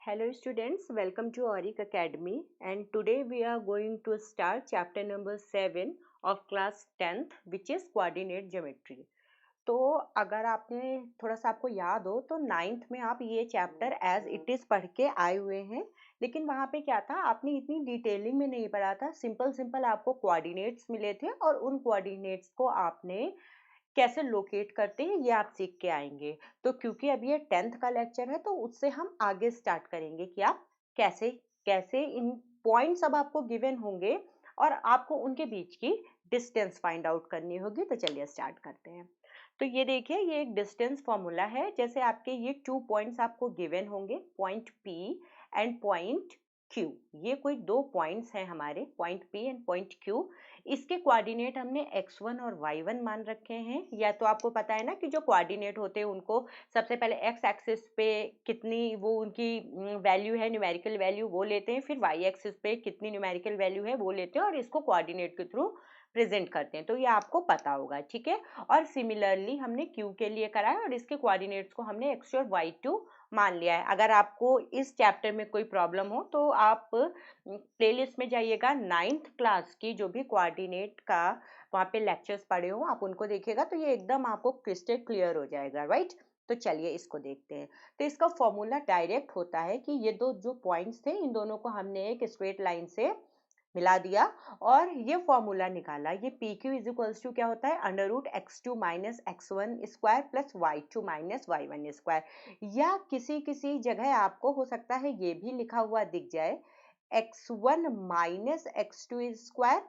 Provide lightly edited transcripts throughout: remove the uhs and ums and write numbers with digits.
Hello students, welcome to Auric Academy and today we are going to start chapter number 7 of class 10th which is coordinate geometry. तो अगर आपने थोड़ा सा आपको याद हो तो 9th में आप ये चैप्टर एज इट इज पढ़ के आए हुए हैं, लेकिन वहाँ पे क्या था आपने इतनी डिटेलिंग में नहीं पढ़ा था। सिंपल सिंपल आपको कोऑर्डिनेट्स मिले थे और उन कोऑर्डिनेट्स को आपने कैसे लोकेट करते हैं ये आप सीख के आएंगे। तो क्योंकि अब ये 10th का लेक्चर है तो उससे हम आगे स्टार्ट करेंगे कि आप कैसे कैसे इन पॉइंट्स अब आपको गिवन होंगे और आपको उनके बीच की डिस्टेंस फाइंड आउट करनी होगी। तो चलिए स्टार्ट करते हैं। तो ये देखिए, ये एक डिस्टेंस फॉर्मूला है। जैसे आपके ये 2 पॉइंट्स आपको गिवन होंगे, point P and point Q। ये कोई 2 पॉइंट्स हैं हमारे, point P and point Q। इसके कोऑर्डिनेट हमने x1 और y1 मान रखे हैं। या तो आपको पता है ना कि जो कोऑर्डिनेट होते हैं उनको सबसे पहले x एक्सिस पे कितनी वो उनकी वैल्यू है, न्यूमेरिकल वैल्यू, वो लेते हैं, फिर y एक्सिस पे कितनी न्यूमेरिकल वैल्यू है वो लेते हैं और इसको कोऑर्डिनेट के थ्रू प्रेजेंट करते हैं। तो ये आपको पता होगा, ठीक है। और सिमिलरली हमने Q के लिए करा है और इसके कोऑर्डिनेट्स को हमने x और y2 मान लिया है। अगर आपको इस चैप्टर में कोई प्रॉब्लम हो तो आप प्लेलिस्ट में जाइएगा, 9th क्लास की जो भी कोऑर्डिनेट का वहाँ पे लेक्चर्स पढ़े हो आप उनको देखिएगा तो ये एकदम आपको क्रिस्टल क्लियर हो जाएगा, राइट। तो चलिए इसको देखते हैं। तो इसका फॉर्मूला डायरेक्ट होता है कि ये दो जो पॉइंट्स थे इन दोनों को हमने एक स्ट्रेट लाइन से मिला दिया और ये फॉर्मूला निकाला। ये PQ इज इक्वल्स टू क्या होता है, under root x2 minus x1 square plus y2 minus y1 square. या किसी किसी जगह आपको हो सकता है ये भी लिखा हुआ दिख जाए, x1 minus x2 square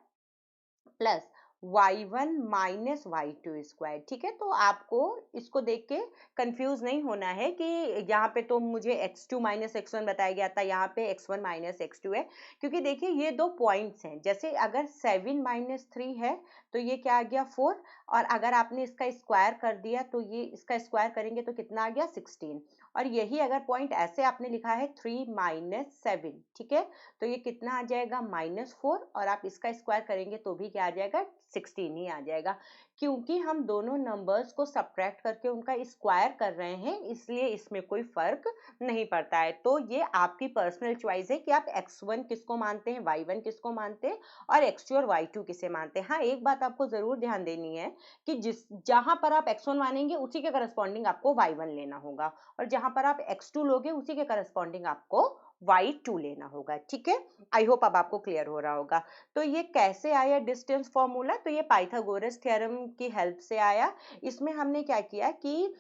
plus y1 minus y2 square. ठीक है, तो आपको इसको देख के कंफ्यूज नहीं होना है कि यहाँ पे तो मुझे x2 माइनस x1 बताया गया था, यहाँ पे x1 माइनस x2 है। क्योंकि देखिए ये दो पॉइंट्स हैं, जैसे अगर 7 माइनस 3 है तो ये क्या आ गया 4, और अगर आपने इसका स्क्वायर कर दिया तो ये इसका स्क्वायर करेंगे तो कितना आ गया 16। और यही अगर पॉइंट ऐसे आपने लिखा है 3 माइनस 7, ठीक है, तो ये कितना आ जाएगा -4, और आप इसका स्क्वायर करेंगे तो भी क्या आ जाएगा 16 ही आ जाएगा। क्योंकि हम दोनों नंबर्स को सब्ट्रैक्ट करके उनका स्क्वायर कर रहे हैं इसलिए इसमें कोई फर्क नहीं पड़ता है। तो ये आपकी पर्सनल चॉइस है कि आप x1 किसको मानते हैं, y1 किसको मानते हैं और x2 और y2 किसे मानते हैं। हाँ, एक बात आपको जरूर ध्यान देनी है कि जहां पर आप x1 मानेंगे उसी के करस्पॉन्डिंग आपको y1 लेना होगा, और जहां पर आप x2 लोगे उसी के करस्पॉन्डिंग आपको y2 लेना होगा। ठीक है, आई होप अब आपको क्लियर हो रहा होगा। तो ये कैसे आया डिस्टेंस फॉर्मूला, तो ये पाइथागोरस थ्योरम की हेल्प से आया। इसमें हमने क्या किया कि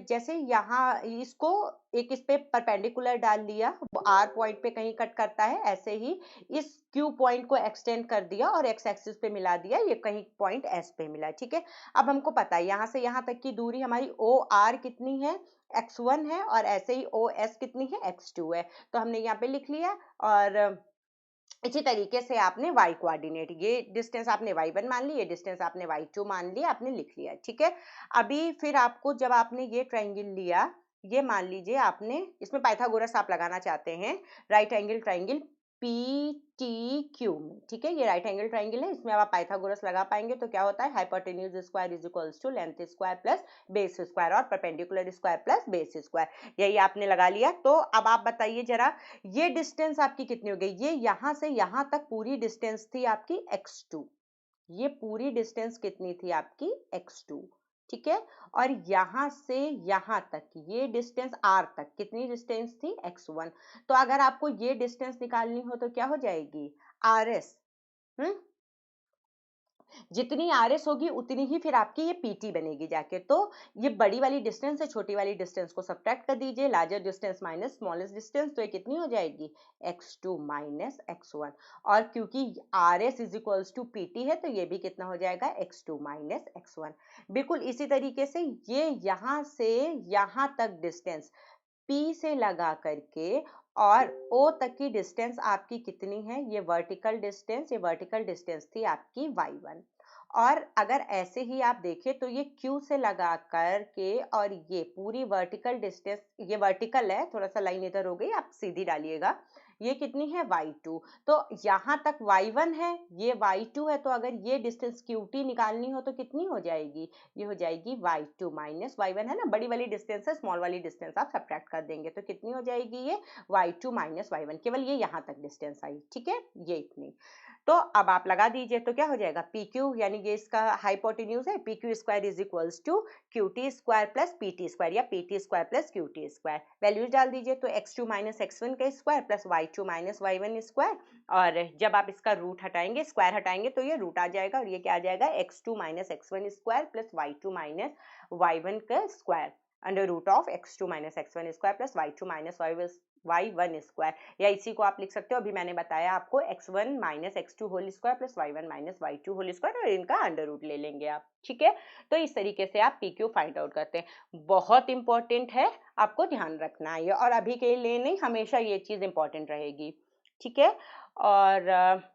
जैसे यहाँ इसको एक इस पे परपेंडिकुलर डाल लिया, आर पॉइंट पे कहीं कट करता है, ऐसे ही इस क्यू पॉइंट को एक्सटेंड कर दिया और एक्स एक्सिस पे मिला दिया, ये कहीं पॉइंट एस पे मिला। ठीक है, अब हमको पता है यहाँ से यहाँ तक की दूरी हमारी ओ आर कितनी है, x1 है, और ऐसे ही ओ एस कितनी है, x2 है। तो हमने यहाँ पे लिख लिया। और इसी तरीके से आपने y कोऑर्डिनेट, ये डिस्टेंस आपने y1 मान ली, ये डिस्टेंस आपने y2 मान लिया, आपने लिख लिया। ठीक है, अभी फिर आपको जब आपने ये ट्रायंगल लिया, ये मान लीजिए आपने इसमें पाइथागोरस आप लगाना चाहते हैं राइट एंगल ट्रायंगल PTQ में। ठीक है, ये राइट एंगल ट्रायंगल है, इसमें अब आप पाइथागोरस लगा पाएंगे तो क्या होता है, hypotenuse square is equals to length square plus base square और perpendicular square plus base square. यही आपने लगा लिया। तो अब आप बताइए जरा, ये डिस्टेंस आपकी कितनी हो गई, ये यहां से यहां तक पूरी डिस्टेंस थी आपकी x2, ये पूरी डिस्टेंस कितनी थी आपकी x2। ठीक है, और यहां से यहां तक ये डिस्टेंस r तक कितनी डिस्टेंस थी x1। तो अगर आपको ये डिस्टेंस निकालनी हो तो क्या हो जाएगी rs। जितनी RS होगी उतनी ही फिर आपकी ये PT बनेगी जाके। तो ये बड़ी वाली डिस्टेंस है, छोटी वाली डिस्टेंस को सब्ट्रैक्ट कर दीजिए, larger distance minus smallest distance, तो ये कितनी हो जाएगी x2 माइनस x1। और क्योंकि RS is equals to PT है तो ये भी कितना हो जाएगा x2 माइनस x1। बिल्कुल इसी तरीके से ये यहां से यहां तक डिस्टेंस P से लगा करके और O तक की डिस्टेंस आपकी कितनी है, ये वर्टिकल डिस्टेंस, ये वर्टिकल डिस्टेंस थी आपकी y1। और अगर ऐसे ही आप देखें तो ये Q से लगा कर के और ये पूरी वर्टिकल डिस्टेंस, ये वर्टिकल है, थोड़ा सा लाइन इधर हो गई, आप सीधी डालिएगा, ये कितनी है y2। तो यहाँ तक y1 है, ये y2 है, तो अगर ये डिस्टेंस qt निकालनी हो तो कितनी हो जाएगी, ये हो जाएगी y2 माइनस y1 है ना, बड़ी वाली डिस्टेंस है, स्मॉल वाली डिस्टेंस आप सब्ट्रैक्ट कर देंगे तो कितनी हो जाएगी ये y2 माइनस y1, केवल ये यहाँ तक डिस्टेंस आई, ठीक है, ये इतनी। तो अब आप लगा दीजिए तो क्या हो जाएगा, PQ यानी ये इसका हाइपोटेन्यूज है, PQ square is equals to QT square plus PT square या PT square plus QT square. Values डाल दीजिए तो x2 माइनस x1 का square plus y2 minus y1 square, और जब आप इसका रूट हटाएंगे, स्क्वायर हटाएंगे तो ये रूट आ जाएगा और ये क्या आ जाएगा, x2 minus x1 square plus y2 minus y1 का square under root of x2 minus x1 square plus y2 minus y1 square, या इसी को आप लिख सकते हो, अभी मैंने बताया आपको x1 minus x2 whole square plus y1 minus y2 whole square, और इनका अंडर रूट ले लेंगे आप, ठीक है। तो इस तरीके से आप PQ फाइंड आउट करते हैं, बहुत इंपॉर्टेंट है, आपको ध्यान रखना है, और अभी के लिए नहीं, हमेशा ये चीज इंपॉर्टेंट रहेगी, ठीक है। और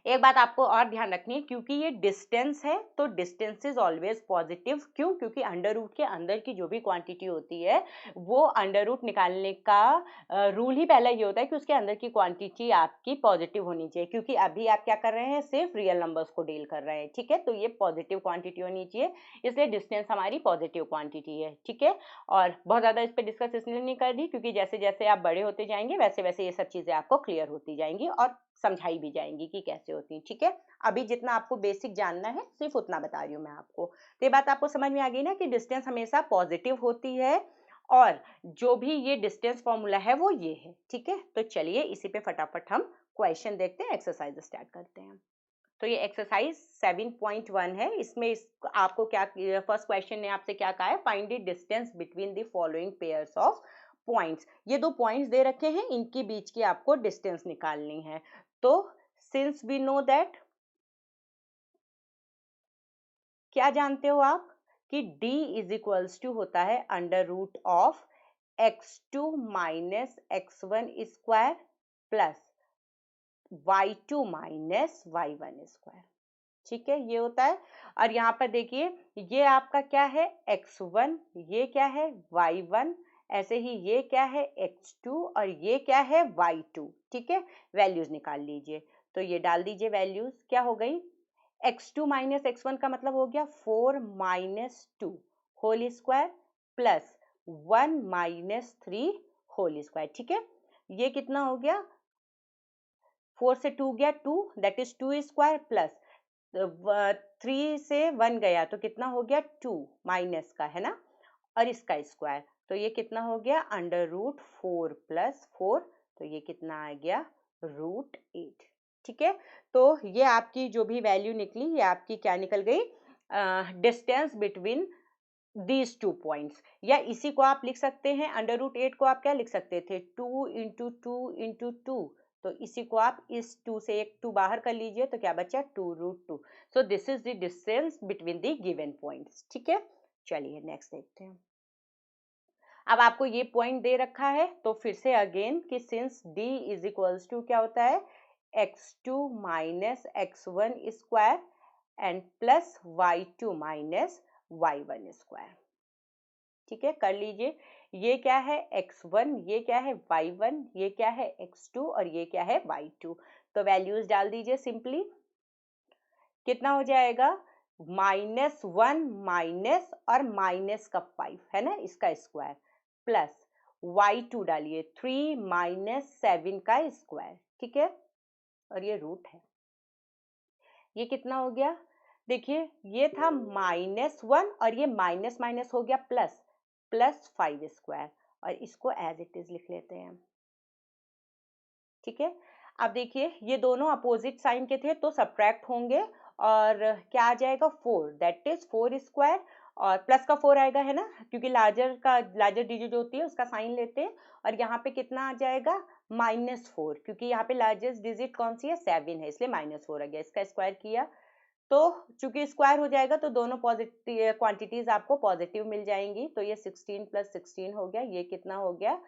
एक बात आपको और ध्यान रखनी है, क्योंकि ये डिस्टेंस है तो डिस्टेंस इज ऑलवेज पॉजिटिव, क्यों, क्योंकि अंडर रूट के अंदर की जो भी क्वांटिटी होती है वो अंडर रूट निकालने का रूल ही पहला ये होता है कि उसके अंदर की क्वांटिटी आपकी पॉजिटिव होनी चाहिए, क्योंकि अभी आप क्या कर रहे हैं, सिर्फ रियल नंबर्स को डील कर रहे हैं, ठीक है, तो ये पॉजिटिव क्वांटिटी होनी चाहिए, इसलिए डिस्टेंस हमारी पॉजिटिव क्वांटिटी है, ठीक है। और बहुत ज्यादा इस पर डिस्कस इसलिए नहीं कर रही क्योंकि जैसे जैसे आप बड़े होते जाएंगे वैसे वैसे ये सब चीजें आपको क्लियर होती जाएंगी और समझाई भी जाएंगी कि कैसे होती है, ठीक है। अभी जितना आपको बेसिक जानना है सिर्फ उतना बता रही हूँ मैं आपको, तो ये बात आपको समझ में आ गई ना कि डिस्टेंस हमेशा पॉजिटिव होती है, और जो भी ये डिस्टेंस फॉर्मूला है वो ये है, ठीक है। तो चलिए इसी पे फटाफट हम क्वेश्चन देखते हैं, एक्सरसाइज स्टार्ट करते हैं। तो ये एक्सरसाइज 7.1 है, इसमें आपको क्या, फर्स्ट क्वेश्चन ने आपसे क्या कहा है, find the distance between the following pairs of points. ये दो पॉइंट्स दे रखे हैं, इनके बीच की आपको डिस्टेंस निकालनी है। तो सिंस वी नो दैट, क्या जानते हो आप कि d इज इक्वल्स टू होता है under root of x2 minus x1 square plus y2 minus y1 square, ठीक है, ये होता है। और यहाँ पर देखिए ये आपका क्या है x1, ये क्या है y1, ऐसे ही ये क्या है x2 और ये क्या है y2, ठीक है। वैल्यूज निकाल लीजिए, तो ये डाल दीजिए वैल्यूज, क्या हो गई, x2 माइनस x1 का मतलब हो गया 4 minus 2 whole square plus 1 minus 3 whole square, ठीक है। ये कितना हो गया, 4 से 2 गया 2, दैट इज 2 स्क्वायर प्लस 3 से 1 गया तो कितना हो गया 2 माइनस का, है ना, और इसका स्क्वायर, तो ये कितना हो गया अंडर रूट 4 प्लस 4, तो ये कितना आ गया रूट 8, ठीक है। तो ये आपकी जो भी वैल्यू निकली ये आपकी क्या निकल गई, distance between these two points, या इसी को आप लिख सकते हैं, अंडर रूट 8 को आप क्या लिख सकते थे, 2 इंटू 2 इंटू 2, तो इसी को आप इस 2 से एक 2 बाहर कर लीजिए तो क्या बचा 2 root 2, so this is the distance between the given points, ठीक है। चलिए नेक्स्ट देखते हैं। अब आपको ये पॉइंट दे रखा है तो फिर से अगेन कि since d is equals to क्या होता है, x2 minus x1 square and plus y2 minus y1 square, ठीक है, कर लीजिए। ये क्या है x1, ये क्या है y1, ये क्या है x2 और ये क्या है y2, तो वैल्यूज डाल दीजिए सिंपली, कितना हो जाएगा -1 माइनस और माइनस का 5 है ना, इसका स्क्वायर प्लस y2 डालिए 3 माइनस 7 का स्क्वायर, ठीक है, और ये रूट है, ये कितना हो गया, देखिए ये था -1 और ये माइनस माइनस हो गया प्लस, प्लस 5 स्क्वायर, और इसको एज इट इज लिख लेते हैं, ठीक है। अब देखिए ये दोनों अपोजिट साइन के थे तो सब्ट्रैक्ट होंगे और क्या आ जाएगा 4, दैट इज 4 स्क्वायर, और प्लस का 4 आएगा, है ना, क्योंकि लार्जर डिजिट जो होती है उसका साइन लेते हैं, और यहाँ पे कितना आ जाएगा -4, क्योंकि यहाँ पे लार्जेस्ट डिजिट कौन सी है 7 है, इसलिए -4 आ गया, इसका स्क्वायर किया तो चूंकि स्क्वायर हो जाएगा तो दोनों पॉजिटिव क्वांटिटीज आपको पॉजिटिव मिल जाएंगी, तो ये 16 प्लस 16 हो गया, ये कितना हो गया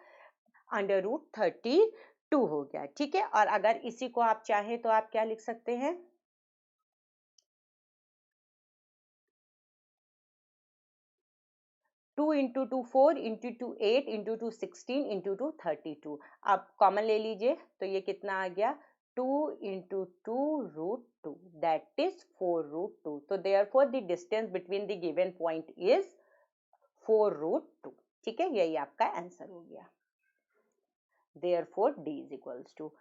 अंडर रूट 32 हो गया, ठीक है। और अगर इसी को आप चाहें तो आप क्या लिख सकते हैं, 2 इंटू 2 4, इंटू 2 8, इंटू 2 16, इंटू 2 32। अब कॉमन ले लीजिए तो ये कितना आ गया 2 into 2 root 2, that is 4 root 2। तो therefore the distance between the given point is 4 root 2। ठीक है, यही आपका आंसर हो गया। Therefore D is equals to,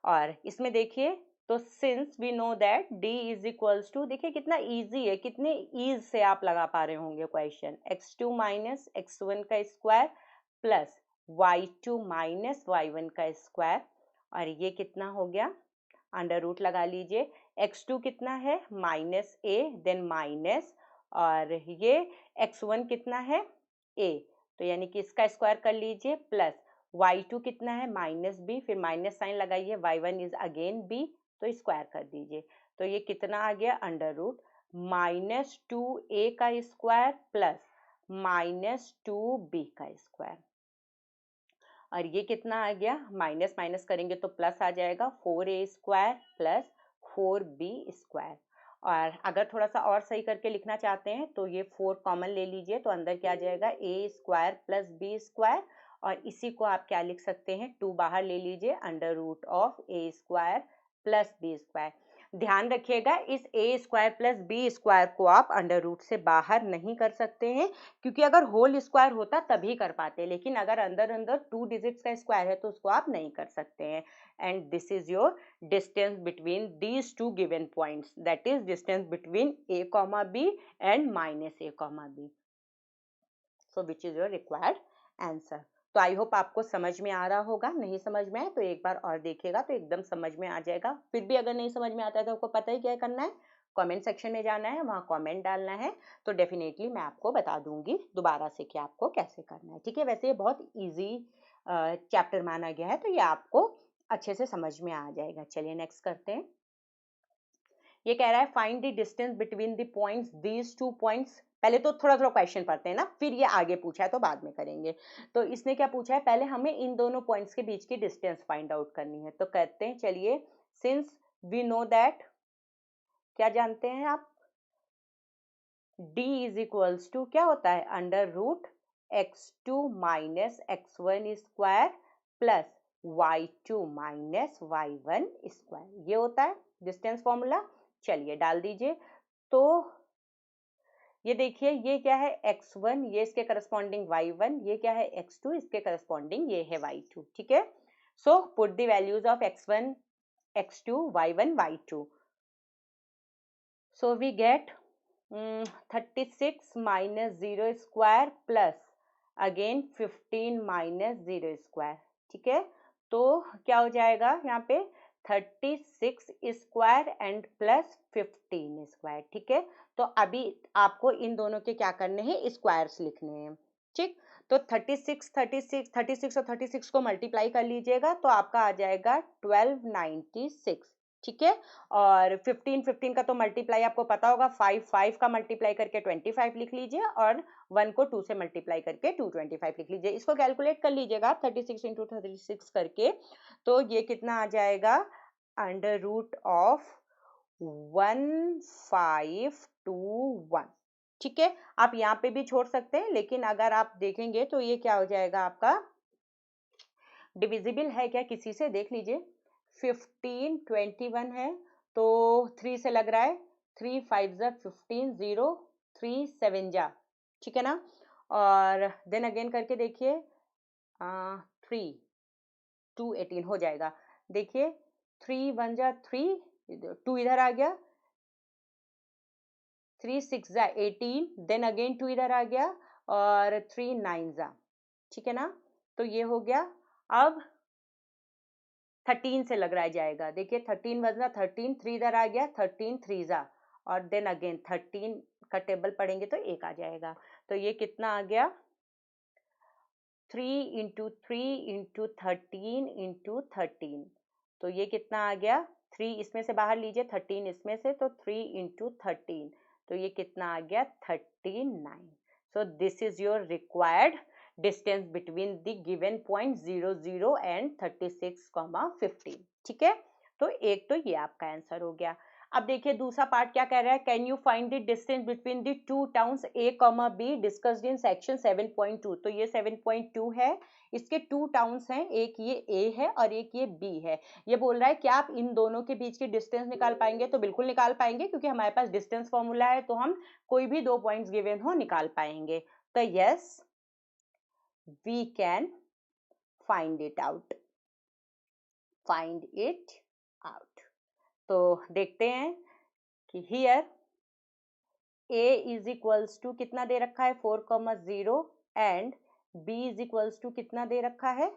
और इसमें देखिए तो since we know that D is equals to, देखिए कितना इजी है, कितने ईज से आप लगा पा रहे होंगे क्वेश्चन। x2 माइनस x1 का square plus y2 minus y1 का स्क्वायर, और ये कितना हो गया, अंडर रूट लगा लीजिए। x2 कितना है माइनस a, देन माइनस, और ये x1 कितना है a, तो यानी कि इसका स्क्वायर कर लीजिए, प्लस y2 कितना है माइनस b, फिर माइनस साइन लगाइए, y1 इज अगेन b, तो स्क्वायर कर दीजिए। तो ये कितना आ गया अंडर रूट माइनस 2a का स्क्वायर प्लस माइनस 2b का स्क्वायर, और ये कितना आ गया, माइनस माइनस करेंगे तो प्लस आ जाएगा 4a square plus 4b square. और अगर थोड़ा सा और सही करके लिखना चाहते हैं तो ये 4 कॉमन ले लीजिए, तो अंदर क्या आ जाएगा a square plus b square, और इसी को आप क्या लिख सकते हैं 2 बाहर ले लीजिए, under root of a square plus b square. ध्यान रखिएगा इस a square plus b square को आप अंडर रूट से बाहर नहीं कर सकते हैं, क्योंकि अगर होल स्क्वायर होता तभी कर पाते, लेकिन अगर अंदर अंदर 2 डिजिट्स का स्क्वायर है तो उसको आप नहीं कर सकते हैं। And this is your distance between these two given points, that is distance between a comma b and minus a comma b, so which is your required answer. तो आई होप आपको समझ में आ रहा होगा, नहीं समझ में आए तो एक बार और देखिएगा तो एकदम समझ में आ जाएगा। फिर भी अगर नहीं समझ में आता है तो आपको पता ही क्या करना है, कमेंट सेक्शन में जाना है, वहाँ कमेंट डालना है, तो डेफिनेटली मैं आपको बता दूंगी दोबारा से कि आपको कैसे करना है। ठीक है, वैसे ये बहुत ईजी चैप्टर माना गया है, तो ये आपको अच्छे से समझ में आ जाएगा। चलिए नेक्स्ट करते हैं। ये कह रहा है find the distance between the points these two points. पहले तो थोड़ा थोड़ा क्वेश्चन पढ़ते हैं ना, फिर ये आगे पूछा है तो बाद में करेंगे। तो इसने क्या पूछा है, पहले हमें इन दोनों पॉइंट्स के बीच की डिस्टेंस फाइंड आउट करनी है। तो कहते हैं चलिए, सिंस वी नो दैट, क्या जानते हैं आप, d इज इक्वल्स टू क्या होता है under root x2 minus x1 square plus y2 minus y1 square, ये होता है डिस्टेंस फॉर्मूला। चलिए डाल दीजिए। तो ये देखिए ये क्या है x1, ये इसके करस्पॉन्डिंग y1, ये क्या है x2, इसके करस्पॉन्डिंग ये है y2। ठीक है, so put the values of x1 x2 y1 y2, so we get 36 minus 0 square plus again 15 minus 0 square. ठीक है, तो क्या हो जाएगा यहाँ पे 36 स्क्वायर एंड प्लस 15 स्क्वायर। ठीक है, तो अभी आपको इन दोनों के क्या करने हैं, स्क्वायर्स लिखने हैं। ठीक, तो 36 और 36 को मल्टीप्लाई कर लीजिएगा तो आपका आ जाएगा 1296। ठीक है, और 15 का तो मल्टीप्लाई आपको पता होगा, 5 का मल्टीप्लाई करके 25 लिख लीजिए, और 1 को 2 से मल्टीप्लाई करके 225 लिख लीजिए। इसको कैलकुलेट कर लीजिएगा 36 इंटू 36 करके, तो ये कितना आ जाएगा अंडर रूट ऑफ 1521। ठीक है, आप यहाँ पे भी छोड़ सकते हैं, लेकिन अगर आप देखेंगे तो ये क्या हो जाएगा आपका, डिविजिबल है क्या किसी से, देख लीजिए। 1521 है तो 3 से लग रहा है, 3 5 जा 15, 0 3 7 जा, ठीक है ना। और देन अगेन करके देखिए 3 2 18 हो जाएगा। देखिए 3 1 जा 3, 2 इधर आ गया, 3 6 जा 18, देन अगेन 2 इधर आ गया, और 3 9 जा, ठीक है ना। तो ये हो गया। अब 13 से लग रहा जाएगा, देखिए 13 वजना 13, 3 इधर आ गया, 13 3 जा, और देन अगेन 13 का टेबल पढ़ेंगे तो 1 आ जाएगा। तो ये कितना आ गया 3 इंटू 3 इंटू 13 इंटू 13, तो ये कितना आ गया 3 इसमें से बाहर लीजिए, 13 इसमें से, तो 3 इंटू 13, तो ये कितना आ गया 39। सो this is your required distance between the given point 0 0 and 36, 15। ठीक है, तो एक तो ये आपका आंसर हो गया। अब देखिए दूसरा पार्ट क्या कह रहा है, can you find the distance between the two towns A comma be discussed in section 7.2। तो ये 7.2 है, इसके टू टाउन्स हैं, एक ये ए है और एक ये बी है। ये बोल रहा है कि आप इन दोनों के बीच की डिस्टेंस निकाल पाएंगे, तो बिल्कुल निकाल पाएंगे क्योंकि हमारे पास डिस्टेंस फॉर्मूला है, तो हम कोई भी 2 पॉइंट्स गिवन हो निकाल पाएंगे। तो yes we can find it out, find it out. तो देखते हैं कि here a is equals to कितना दे रखा है 4,0 and b is equals to कितना दे रखा है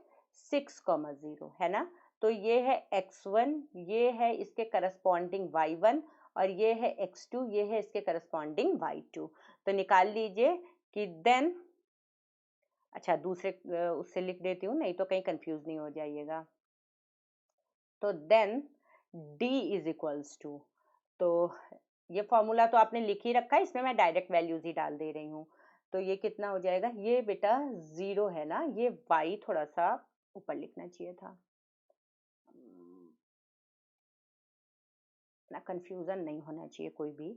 6,0 है ना। तो ये है x1, ये है इसके करस्पॉन्डिंग y1 और ये है x2, ये है इसके करस्पॉन्डिंग y2। तो निकाल लीजिए कि देन, अच्छा दूसरे उससे लिख देती हूँ नहीं तो कहीं कंफ्यूज नहीं हो जाइएगा। तो then d is equals to, तो ये फॉर्मूला तो आपने लिख ही रखा है, इसमें मैं डायरेक्ट वैल्यूज ही डाल दे रही हूँ। तो ये कितना हो जाएगा, ये बेटा 0 है ना, ये y थोड़ा सा ऊपर लिखना चाहिए था ना, कंफ्यूजन नहीं होना चाहिए कोई भी।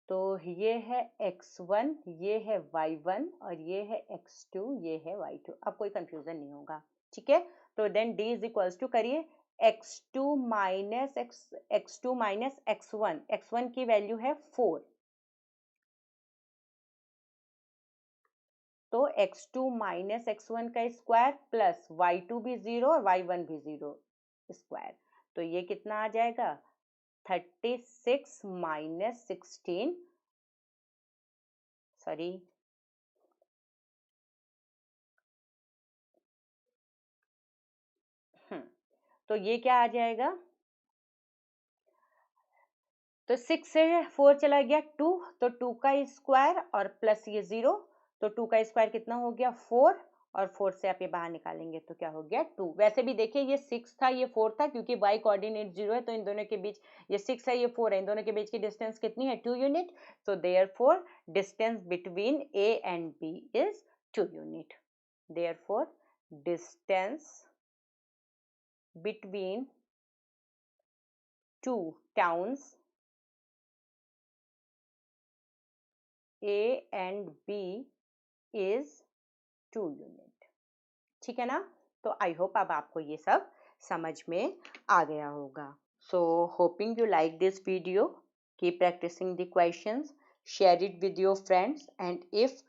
तो ये है x1, ये है y1 और ये है x2, ये है y2। अब कोई कंफ्यूजन नहीं होगा, ठीक है। तो then d is equals to करिए x2 माइनस x1, x1 की वैल्यू है 4, तो x2 माइनस x1 का स्क्वायर प्लस y2 भी 0 और y1 भी 0 स्क्वायर। तो ये कितना आ जाएगा 36 माइनस 16, सॉरी तो ये क्या आ जाएगा, तो 6 से 4 चला गया 2, तो 2 का स्क्वायर और प्लस ये 0, तो 2 का स्क्वायर कितना हो गया 4 और 4 से आप ये बाहर निकालेंगे तो क्या हो गया 2। वैसे भी देखिए ये 6 था ये 4 था, क्योंकि y कोऑर्डिनेट 0 है तो इन दोनों के बीच, ये 6 है ये 4 है, इन दोनों के बीच की डिस्टेंस कितनी है 2 unit. So therefore distance between a and b is 2 unit. Therefore distance between two towns A and B is 2 unit, ठीक है ना। तो आई होप अब आपको ये सब समझ में आ गया होगा। So hoping you like this video, keep practicing the questions, share it with your friends, and if